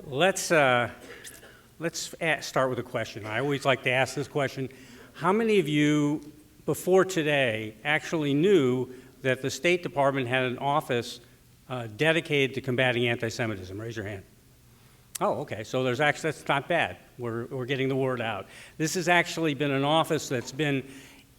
let's start with a question. I always like to ask this question. How many of you, before today, actually knew that the State Department had an office dedicated to combating anti-Semitism? Raise your hand. Oh, okay, so that's not bad. We're getting the word out. This has actually been an office that's been,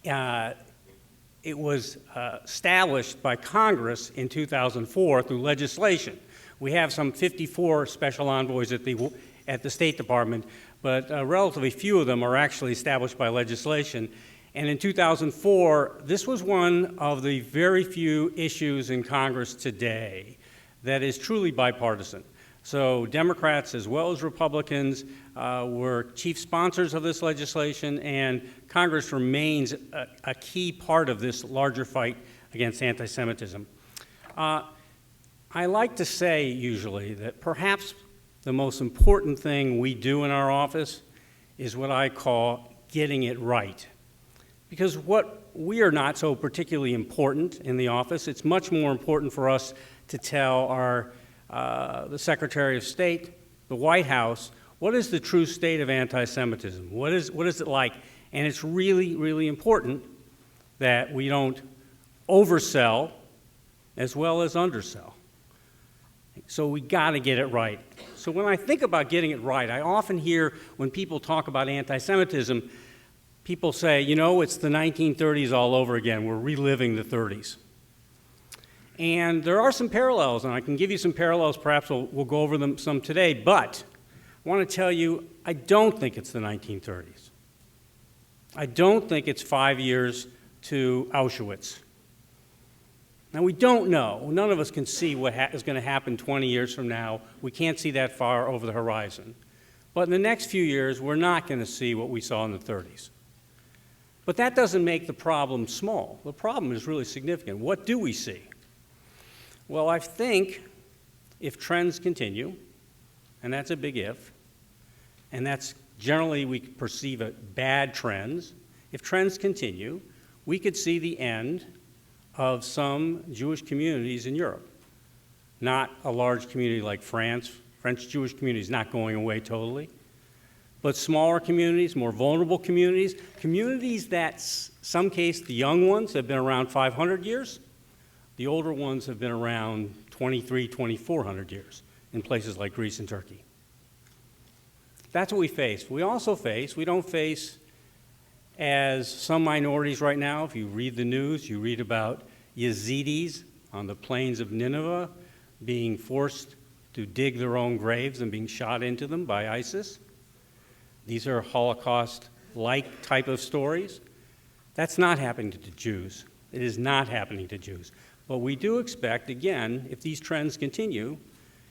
it was established by Congress in 2004 through legislation. We have some 54 special envoys at the State Department, but relatively few of them are actually established by legislation. And in 2004, this was one of the very few issues in Congress today that is truly bipartisan. So Democrats as well as Republicans were chief sponsors of this legislation, and Congress remains a key part of this larger fight against anti-Semitism. I like to say usually that perhaps the most important thing we do in our office is what I call getting it right. Because we are not so particularly important in the office. It's much more important for us to tell the Secretary of State, the White House, what is the true state of anti-Semitism? What is it like? And it's really, really important that we don't oversell as well as undersell. So we got to get it right. So when I think about getting it right, I often hear when people talk about anti-Semitism, people say, you know, it's the 1930s all over again. We're reliving the 30s. And there are some parallels, and I can give you some parallels. Perhaps we'll go over them some today. But I want to tell you, I don't think it's the 1930s. I don't think it's 5 years to Auschwitz. Now, we don't know. None of us can see what is going to happen 20 years from now. We can't see that far over the horizon. But in the next few years, we're not going to see what we saw in the 30s. But that doesn't make the problem small. The problem is really significant. What do we see? Well, I think if trends continue, and that's a big if, and that's generally we perceive as bad trends, if trends continue, we could see the end of some Jewish communities in Europe. Not a large community like France. French Jewish community is not going away totally. But smaller communities, more vulnerable communities, communities that, some case, the young ones have been around 500 years. The older ones have been around 2,400 years in places like Greece and Turkey. That's what we face. We also face, we don't face as some minorities right now. If you read the news, you read about Yazidis on the plains of Nineveh being forced to dig their own graves and being shot into them by ISIS. These are Holocaust-like type of stories. That's not happening to Jews. It is not happening to Jews. But we do expect, again, if these trends continue,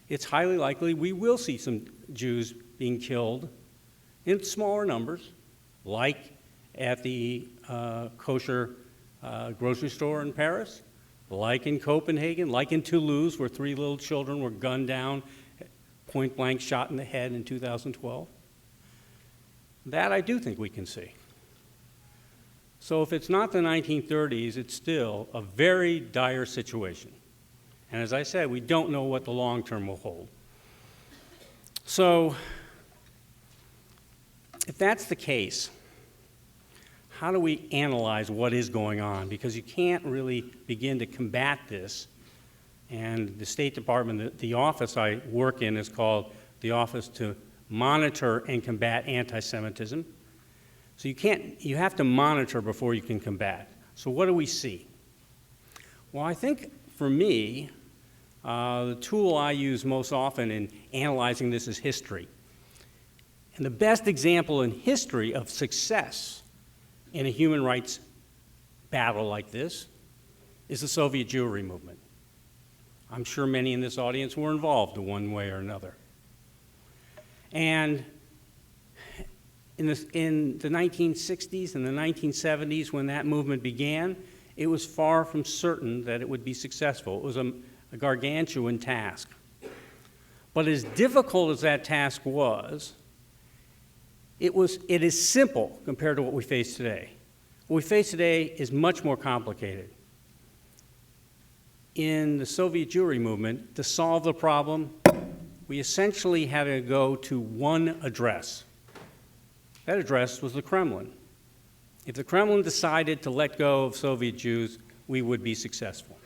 it's highly likely we will see some Jews being killed in smaller numbers, like at the kosher grocery store in Paris, like in Copenhagen, like in Toulouse, where 3 little children were gunned down, point blank shot in the head in 2012. That I do think we can see. So if it's not the 1930s, it's still a very dire situation. And as I said, we don't know what the long term will hold. So if that's the case, how do we analyze what is going on? Because you can't really begin to combat this. And the State Department, the office I work in is called the Office to Monitor and Combat Anti-Semitism. So you have to monitor before you can combat. So what do we see? Well, I think for me, the tool I use most often in analyzing this is history. And the best example in history of success in a human rights battle like this is the Soviet Jewry movement. I'm sure many in this audience were involved in one way or another. And in the 1960s and the 1970s, when that movement began, it was far from certain that it would be successful. It was a gargantuan task. But as difficult as that task was, it is simple compared to what we face today. What we face today is much more complicated. In the Soviet Jewry movement, to solve the problem, we essentially had to go to one address. That address was the Kremlin. If the Kremlin decided to let go of Soviet Jews, we would be successful.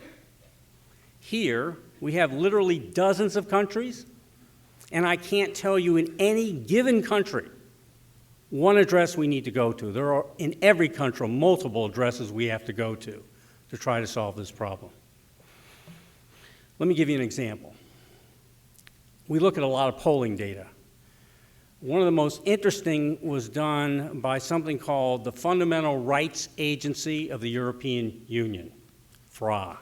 Here, we have literally dozens of countries, and I can't tell you in any given country one address we need to go to. There are, in every country, multiple addresses we have to go to try to solve this problem. Let me give you an example. We look at a lot of polling data. One of the most interesting was done by something called the Fundamental Rights Agency of the European Union, FRA.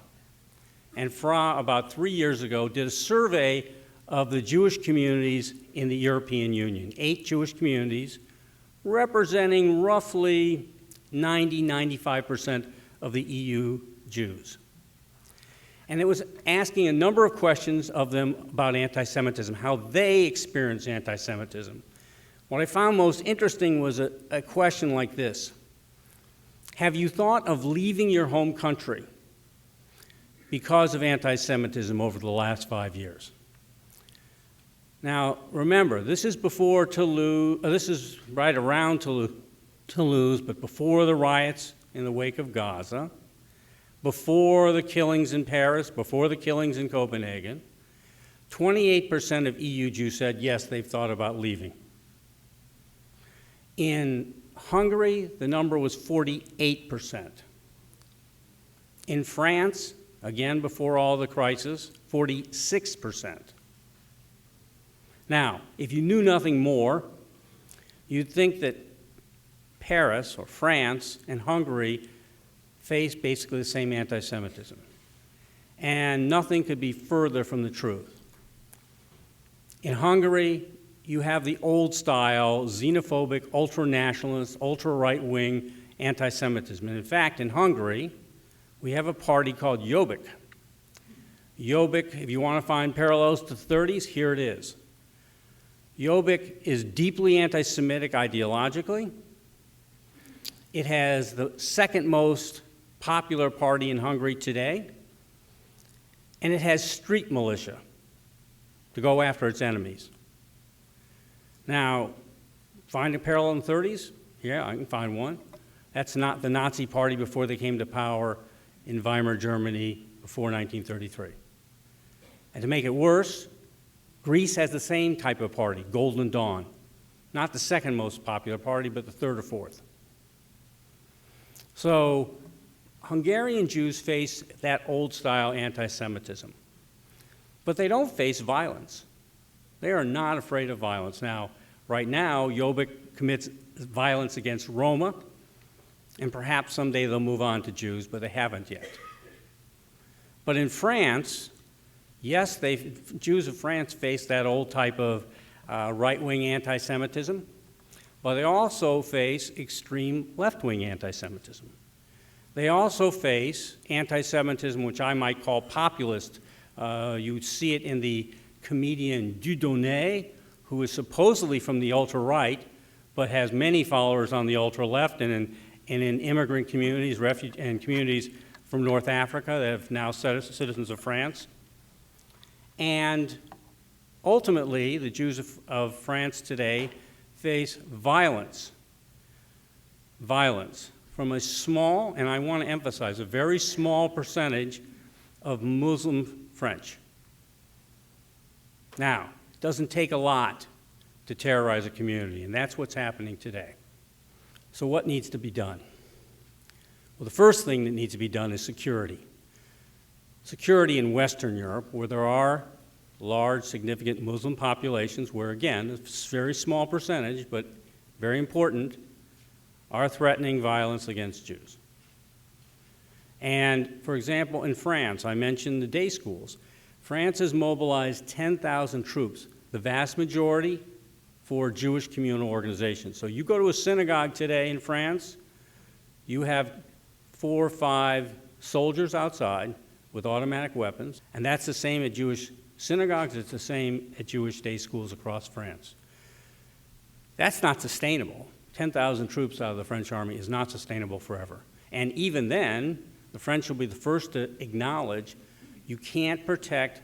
And FRA, about 3 years ago, did a survey of the Jewish communities in the European Union, 8 Jewish communities, representing roughly 90–95% of the EU Jews. And it was asking a number of questions of them about anti-Semitism, how they experience anti-Semitism. What I found most interesting was a question like this: have you thought of leaving your home country because of anti-Semitism over the last 5 years? Now, remember, this is before Toulouse, this is right around Toulouse, but before the riots in the wake of Gaza, before the killings in Paris, before the killings in Copenhagen. 28% of EU Jews said, yes, they've thought about leaving. In Hungary, the number was 48%. In France, again before all the crisis, 46%. Now, if you knew nothing more, you'd think that Paris or France and Hungary face basically the same anti-Semitism. And nothing could be further from the truth. In Hungary, you have the old-style, xenophobic, ultra-nationalist, ultra-right-wing anti-Semitism. And in fact, in Hungary, we have a party called Jobbik. Jobbik, if you want to find parallels to the 30s, here it is. Jobbik is deeply anti-Semitic ideologically. It has the second most popular party in Hungary today, and it has street militia to go after its enemies. Now, find a parallel in the 30s? Yeah, I can find one. That's not the Nazi party before they came to power in Weimar Germany before 1933. And to make it worse, Greece has the same type of party, Golden Dawn. Not the second most popular party, but the third or fourth. So Hungarian Jews face that old-style anti-Semitism. But they don't face violence. They are not afraid of violence. Now, right now, Jobbik commits violence against Roma, and perhaps someday they'll move on to Jews, but they haven't yet. But in France, yes, Jews of France face that old type of right-wing anti-Semitism, but they also face extreme left-wing anti-Semitism. They also face anti-Semitism, which I might call populist. You see it in the comedian Dieudonné, who is supposedly from the ultra-right, but has many followers on the ultra-left and in immigrant communities, and communities from North Africa that have now citizens of France. And ultimately, the Jews of France today face violence from a small, and I want to emphasize, a very small percentage of Muslim French. Now, it doesn't take a lot to terrorize a community, and that's what's happening today. So what needs to be done? Well, the first thing that needs to be done is security. Security in Western Europe, where there are large, significant Muslim populations, where, again, a very small percentage, but very important, are threatening violence against Jews. And, for example, in France, I mentioned the day schools. France has mobilized 10,000 troops, the vast majority for Jewish communal organizations. So you go to a synagogue today in France, you have 4 or 5 soldiers outside with automatic weapons, and that's the same at Jewish synagogues, it's the same at Jewish day schools across France. That's not sustainable. 10,000 troops out of the French army is not sustainable forever. And even then, the French will be the first to acknowledge you can't protect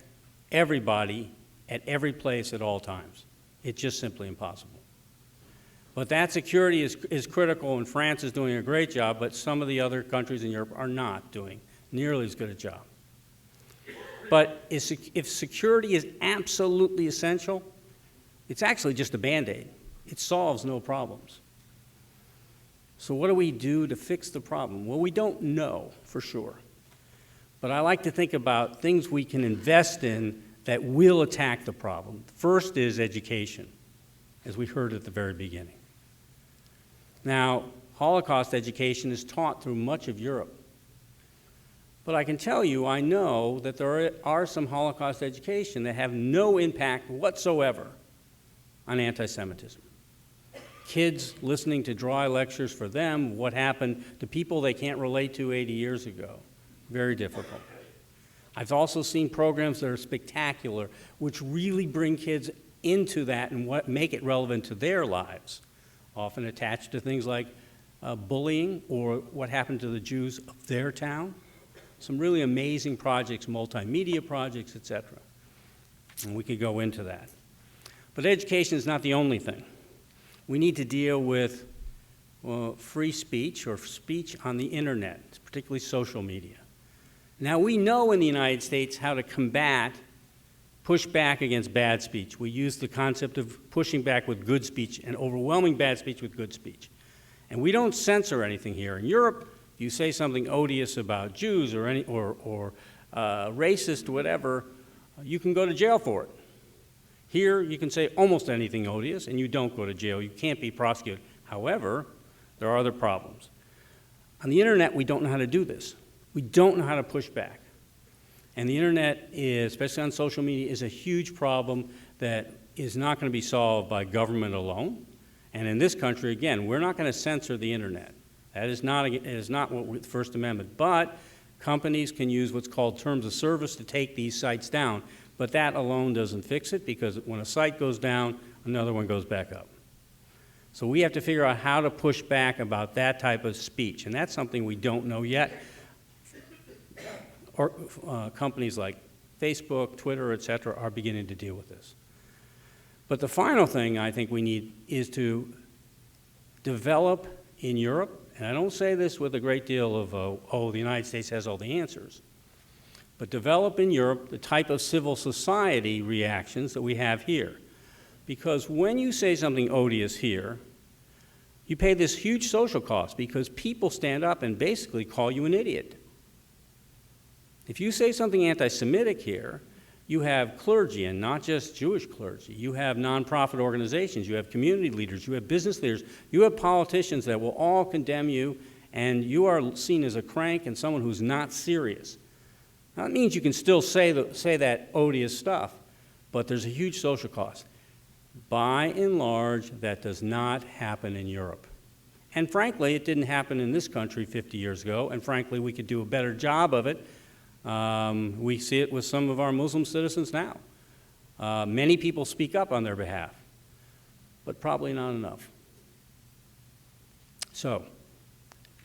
everybody at every place at all times. It's just simply impossible. But that security is critical, and France is doing a great job, but some of the other countries in Europe are not doing nearly as good a job. But if security is absolutely essential, it's actually just a Band-Aid. It solves no problems. So what do we do to fix the problem? Well, we don't know for sure. But I like to think about things we can invest in that will attack the problem. First is education, as we heard at the very beginning. Now, Holocaust education is taught through much of Europe. But I can tell you, I know that there are some Holocaust education that have no impact whatsoever on anti-Semitism. Kids listening to dry lectures for them, what happened to people they can't relate to 80 years ago. Very difficult. I've also seen programs that are spectacular, which really bring kids into that and make it relevant to their lives, often attached to things like bullying or what happened to the Jews of their town. Some really amazing projects, multimedia projects, etc. And we could go into that. But education is not the only thing. We need to deal with free speech or speech on the internet, particularly social media. Now, we know in the United States how to combat pushback against bad speech. We use the concept of pushing back with good speech and overwhelming bad speech with good speech. And we don't censor anything here. In Europe, if you say something odious about Jews or racist, whatever, you can go to jail for it. Here, you can say almost anything odious, and you don't go to jail. You can't be prosecuted. However, there are other problems. On the internet, we don't know how to do this. We don't know how to push back. And the internet, especially on social media, is a huge problem that is not going to be solved by government alone. And in this country, again, we're not going to censor the internet. That is not what the First Amendment. But companies can use what's called terms of service to take these sites down. But that alone doesn't fix it, because when a site goes down, another one goes back up. So we have to figure out how to push back about that type of speech. And that's something we don't know yet. Or companies like Facebook, Twitter, et cetera, are beginning to deal with this. But the final thing I think we need is to develop in Europe, and I don't say this with a great deal of, the United States has all the answers, but develop in Europe the type of civil society reactions that we have here. Because when you say something odious here, you pay this huge social cost because people stand up and basically call you an idiot. If you say something anti-Semitic here, you have clergy, and not just Jewish clergy. You have nonprofit organizations, you have community leaders, you have business leaders, you have politicians that will all condemn you, and you are seen as a crank and someone who's not serious. Now, that means you can still say that odious stuff, but there's a huge social cost. By and large, that does not happen in Europe. And frankly, it didn't happen in this country 50 years ago, and frankly, we could do a better job of it. We see it with some of our Muslim citizens now. Many people speak up on their behalf, but probably not enough. So,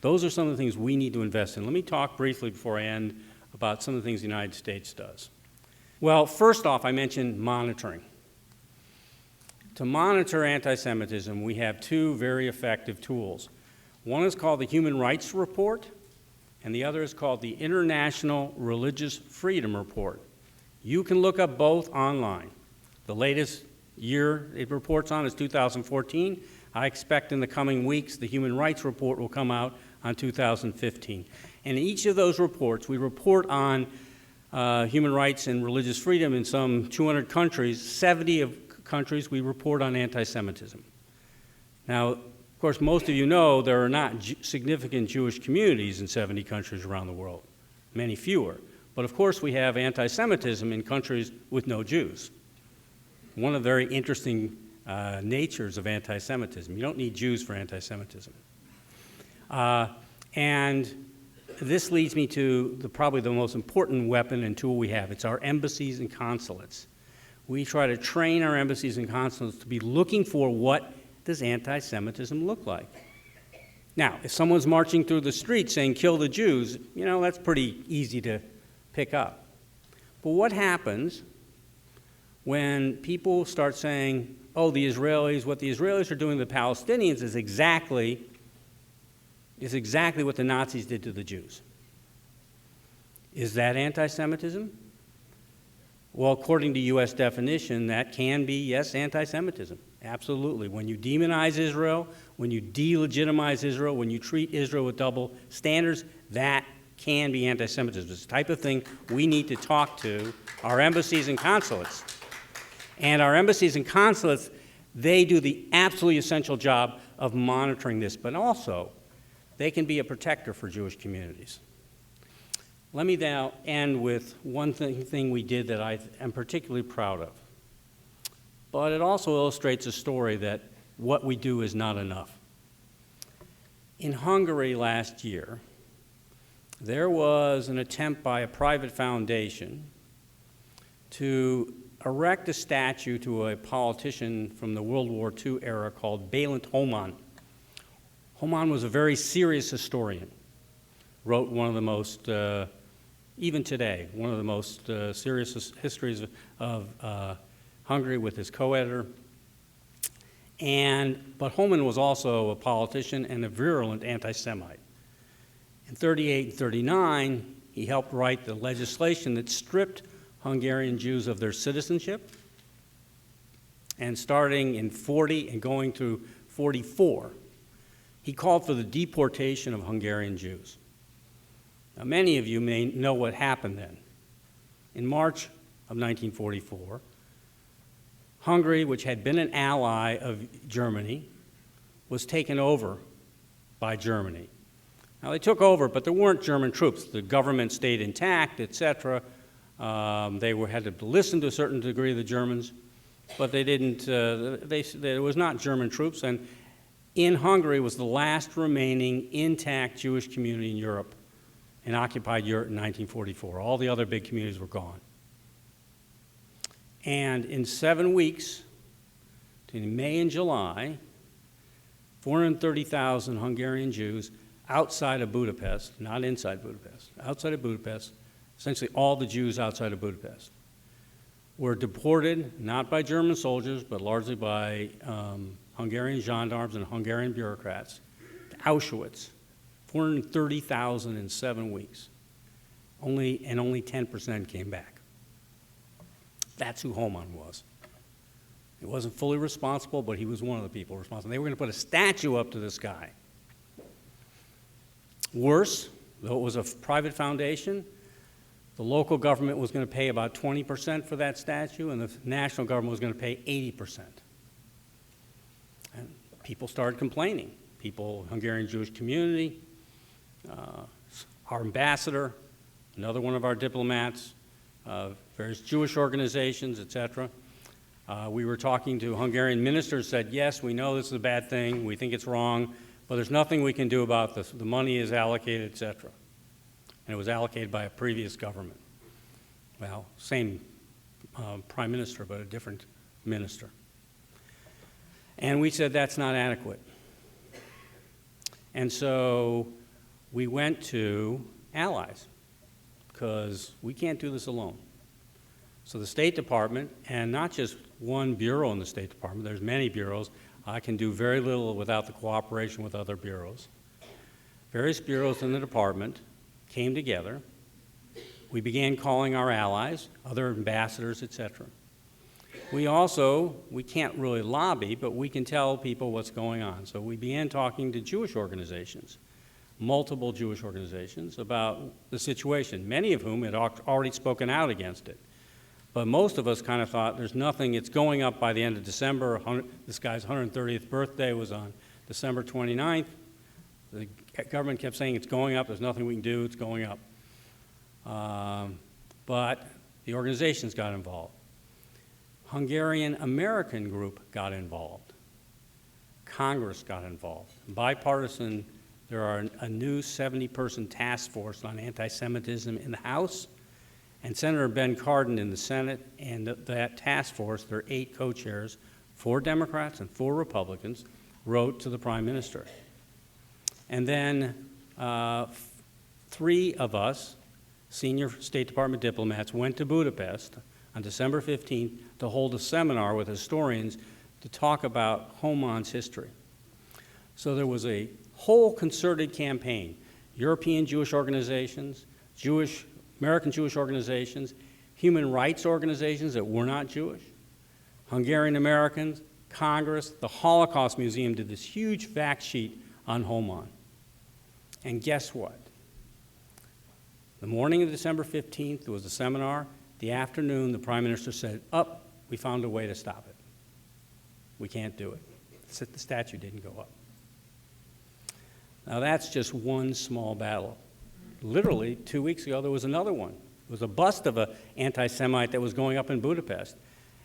those are some of the things we need to invest in. Let me talk briefly before I end about some of the things the United States does. Well, first off, I mentioned monitoring. To monitor anti-Semitism, we have two very effective tools. One is called the Human Rights Report, and the other is called the International Religious Freedom Report. You can look up both online. The latest year it reports on is 2014. I expect in the coming weeks the Human Rights Report will come out on 2015. And in each of those reports, we report on human rights and religious freedom in some 200 countries. 70 of countries we report on anti-Semitism. Now, of course, most of you know there are not significant Jewish communities in 70 countries around the world, many fewer. But of course, we have anti-Semitism in countries with no Jews. One of the very interesting natures of anti-Semitism. You don't need Jews for anti-Semitism. And this leads me to probably the most important weapon and tool we have. It's our embassies and consulates. We try to train our embassies and consulates to be looking for what does anti-Semitism look like. Now, if someone's marching through the street saying, "Kill the Jews," you know, that's pretty easy to pick up. But what happens when people start saying, oh, the Israelis, what the Israelis are doing to the Palestinians is exactly what the Nazis did to the Jews. Is that anti-Semitism? Well, according to U.S. definition, that can be, yes, anti-Semitism. Absolutely. When you demonize Israel, when you delegitimize Israel, when you treat Israel with double standards, that can be anti-Semitism. It's the type of thing we need to talk to our embassies and consulates. And our embassies and consulates, they do the absolutely essential job of monitoring this, but also they can be a protector for Jewish communities. Let me now end with one thing we did that I am particularly proud of. But it also illustrates a story that what we do is not enough. In Hungary last year, there was an attempt by a private foundation to erect a statue to a politician from the World War II era called Bálint Homan. Homan was a very serious historian, wrote one of the most, even today, one of the most serious histories of Hungary with his co-editor. But Homan was also a politician and a virulent anti-Semite. In 38 and 39, he helped write the legislation that stripped Hungarian Jews of their citizenship. And starting in 40 and going through 44, he called for the deportation of Hungarian Jews. Now, many of you may know what happened then. In March of 1944, Hungary, which had been an ally of Germany, was taken over by Germany. Now, they took over, but there weren't German troops. The government stayed intact, etc. They had to listen to a certain degree of the Germans, but they didn't, there was not German troops, and in Hungary was the last remaining intact Jewish community in Europe, in occupied Europe in 1944. All the other big communities were gone. And in 7 weeks, between May and July, 430,000 Hungarian Jews outside of Budapest, not inside Budapest, outside of Budapest, essentially all the Jews outside of Budapest, were deported not by German soldiers, but largely by Hungarian gendarmes and Hungarian bureaucrats to Auschwitz. 430,000 in 7 weeks. Only 10% came back. That's who Homan was. He wasn't fully responsible, but he was one of the people responsible. They were going to put a statue up to this guy. Worse, though it was a private foundation, the local government was going to pay about 20% for that statue, and the national government was going to pay 80%. And people started complaining. People, Hungarian Jewish community, our ambassador, another one of our diplomats, various Jewish organizations, etc. We were talking to Hungarian ministers, said, yes, we know this is a bad thing, we think it's wrong, but there's nothing we can do about this. The money is allocated, etc. And it was allocated by a previous government. Well, same prime minister, but a different minister. And we said that's not adequate. And so we went to allies, because we can't do this alone. So the State Department, and not just one bureau in the State Department, there's many bureaus. I can do very little without the cooperation with other bureaus. Various bureaus in the department came together. We began calling our allies, other ambassadors, etc. We can't really lobby, but we can tell people what's going on. So we began talking to Jewish organizations, multiple Jewish organizations, about the situation, many of whom had already spoken out against it. But most of us kind of thought there's nothing, it's going up by the end of December. This guy's 130th birthday was on December 29th. The government kept saying it's going up, there's nothing we can do, it's going up. But the organizations got involved. Hungarian American group got involved. Congress got involved. Bipartisan, there are a new 70-person task force on anti-Semitism in the House, and Senator Ben Cardin in the Senate, and that task force, there are 8 co-chairs, 4 Democrats and 4 Republicans, wrote to the Prime Minister. And then 3 of us, senior State Department diplomats, went to Budapest on December 15th to hold a seminar with historians to talk about Homon's history. So there was a whole concerted campaign, European Jewish organizations, American Jewish organizations, human rights organizations that were not Jewish, Hungarian Americans, Congress, the Holocaust Museum did this huge fact sheet on Homon. And guess what? The morning of December 15th, there was a seminar. The afternoon, the Prime Minister said, we found a way to stop it. We can't do it. The statue didn't go up. Now that's just one small battle. Literally, 2 weeks ago, there was another one. It was a bust of an anti-Semite that was going up in Budapest.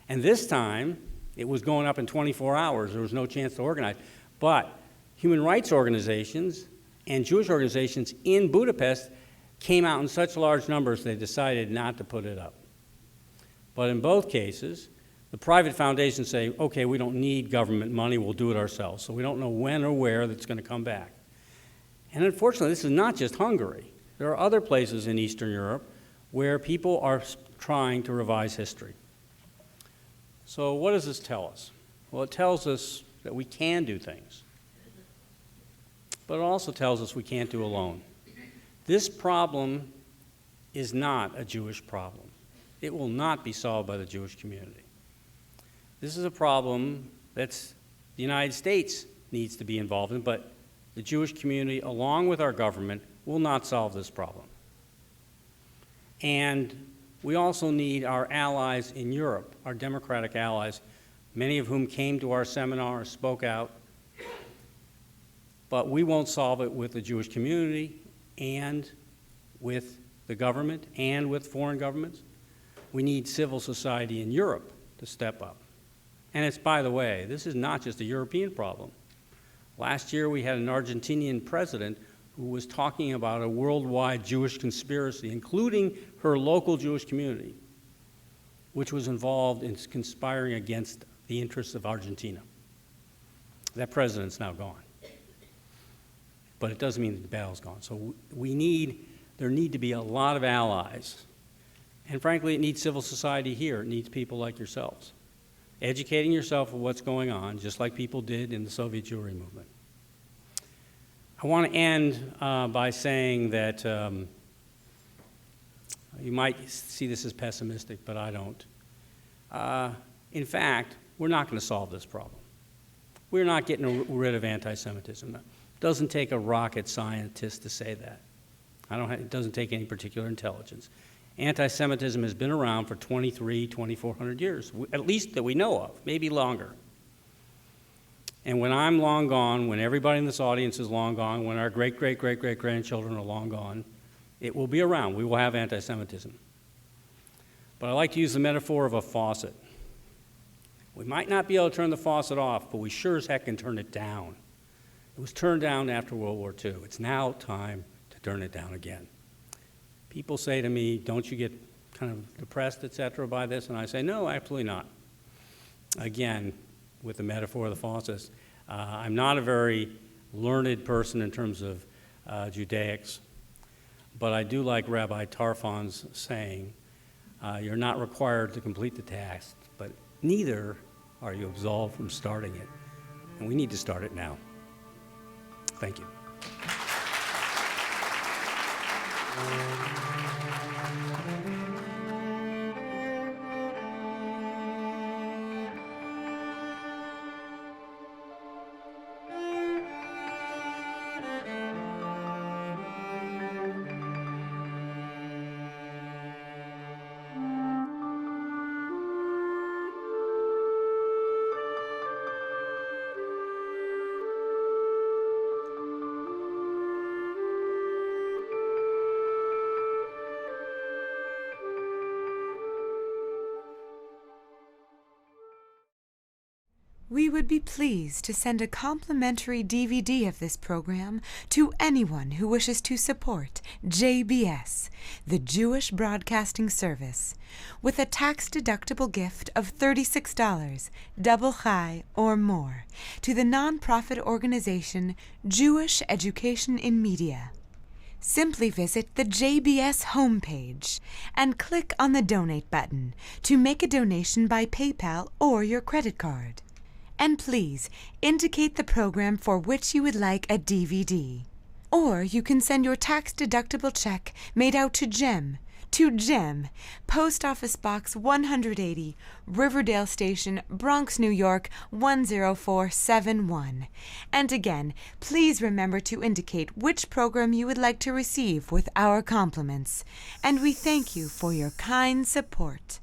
And this time, it was going up in 24 hours. There was no chance to organize. But human rights organizations and Jewish organizations in Budapest came out in such large numbers they decided not to put it up. But in both cases, the private foundations say, okay, we don't need government money, we'll do it ourselves. So we don't know when or where that's going to come back. And unfortunately, this is not just Hungary. There are other places in Eastern Europe where people are trying to revise history. So what does this tell us? Well, it tells us that we can do things. But it also tells us we can't do alone. This problem is not a Jewish problem. It will not be solved by the Jewish community. This is a problem that the United States needs to be involved in, but the Jewish community, along with our government, will not solve this problem. And we also need our allies in Europe, our democratic allies, many of whom came to our seminar, spoke out. But we won't solve it with the Jewish community and with the government and with foreign governments. We need civil society in Europe to step up. And it's, by the way, this is not just a European problem. Last year we had an Argentinian president who was talking about a worldwide Jewish conspiracy, including her local Jewish community, which was involved in conspiring against the interests of Argentina. That president's now gone. But it doesn't mean that the battle's gone. So there need to be a lot of allies. And frankly, it needs civil society here. It needs people like yourselves, educating yourself of what's going on, just like people did in the Soviet Jewry movement. I want to end by saying that you might see this as pessimistic, but I don't. In fact, we're not going to solve this problem. We're not getting rid of anti-Semitism. It doesn't take a rocket scientist to say that. It doesn't take any particular intelligence. Anti-Semitism has been around for 2,400 years, at least that we know of, maybe longer. And when I'm long gone, when everybody in this audience is long gone, when our great-great-great-great-grandchildren are long gone, it will be around. We will have anti-Semitism. But I like to use the metaphor of a faucet. We might not be able to turn the faucet off, but we sure as heck can turn it down. It was turned down after World War II. It's now time to turn it down again. People say to me, don't you get kind of depressed, et cetera, by this? And I say, no, absolutely not. Again, with the metaphor of the faucets, I'm not a very learned person in terms of Judaics, but I do like Rabbi Tarfon's saying, you're not required to complete the task, but neither are you absolved from starting it. And we need to start it now. Thank you. We would be pleased to send a complimentary DVD of this program to anyone who wishes to support JBS, the Jewish Broadcasting Service, with a tax-deductible gift of $36, double chai or more, to the nonprofit organization Jewish Education in Media. Simply visit the JBS homepage and click on the Donate button to make a donation by PayPal or your credit card. And please indicate the program for which you would like a DVD. Or you can send your tax-deductible check made out to Jem, Post Office Box 180, Riverdale Station, Bronx, New York 10471. And again, please remember to indicate which program you would like to receive with our compliments. And we thank you for your kind support.